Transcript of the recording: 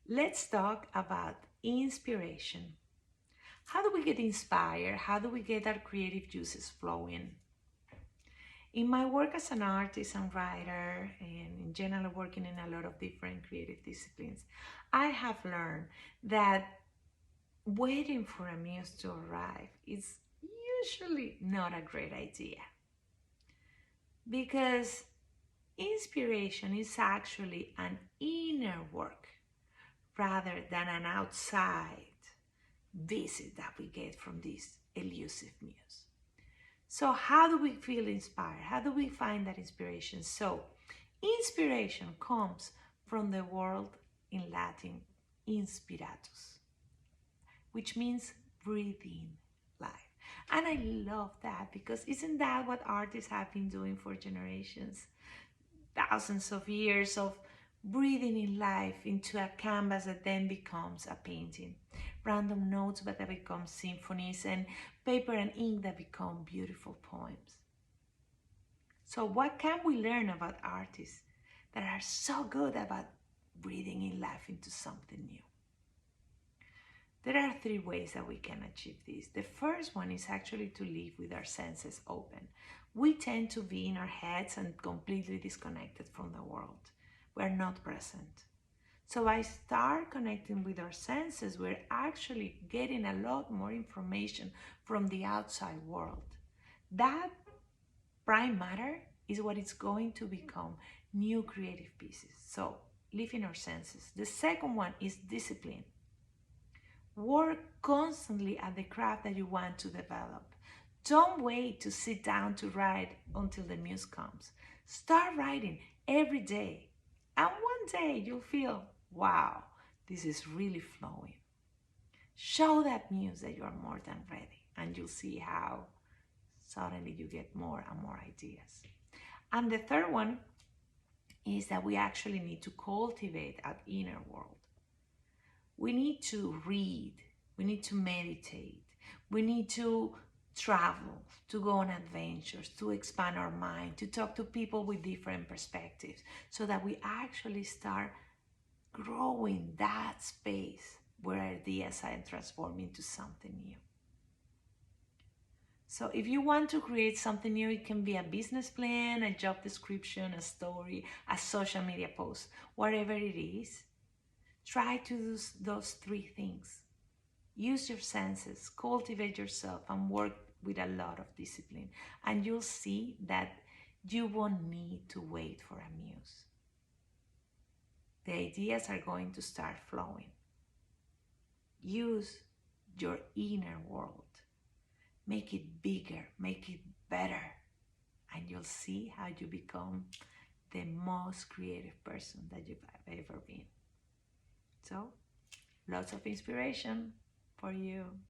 Let's talk about inspiration. How do we get inspired? How do we get our creative juices flowing? In my work as an artist and writer, and in general working in a lot of different creative disciplines, I have learned that waiting for a muse to arrive is usually not a great idea because inspiration is actually an inner work rather than an outside visit that we get from this elusive muse. So how do we feel inspired? How do we find that inspiration? So inspiration comes from the word in Latin, inspiratus, which means breathing life. And I love that because isn't that what artists have been doing for generations? Thousands of years of breathing in life into a canvas that then becomes a painting. Random notes that become symphonies, and paper and ink that become beautiful poems. So what can we learn about artists that are so good about breathing in life into something new? There are three ways that we can achieve this. The first one is actually to live with our senses open. We tend to be in our heads and completely disconnected from the world. We're not present. So by start connecting with our senses, we're actually getting a lot more information from the outside world. That prime matter is what is going to become new creative pieces. So live in our senses. The second one is discipline. Work constantly at the craft that you want to develop. Don't wait to sit down to write until the muse comes. Start writing every day. And one day you'll feel, wow, this is really flowing. Show that muse that you are more than ready, and you'll see how suddenly you get more and more ideas. And the third one is that we actually need to cultivate our inner world. We need to read, we need to meditate, we need to travel, to go on adventures, to expand our mind, to talk to people with different perspectives so that we actually start growing that space where ideas are transformed into something new. So if you want to create something new, it can be a business plan, a job description, a story, a social media post, whatever it is. Try to do those three things. Use your senses, cultivate yourself, and work with a lot of discipline. And you'll see that you won't need to wait for a muse. The ideas are going to start flowing. Use your inner world. Make it bigger, make it better. And you'll see how you become the most creative person that you've ever been. So, lots of inspiration for you.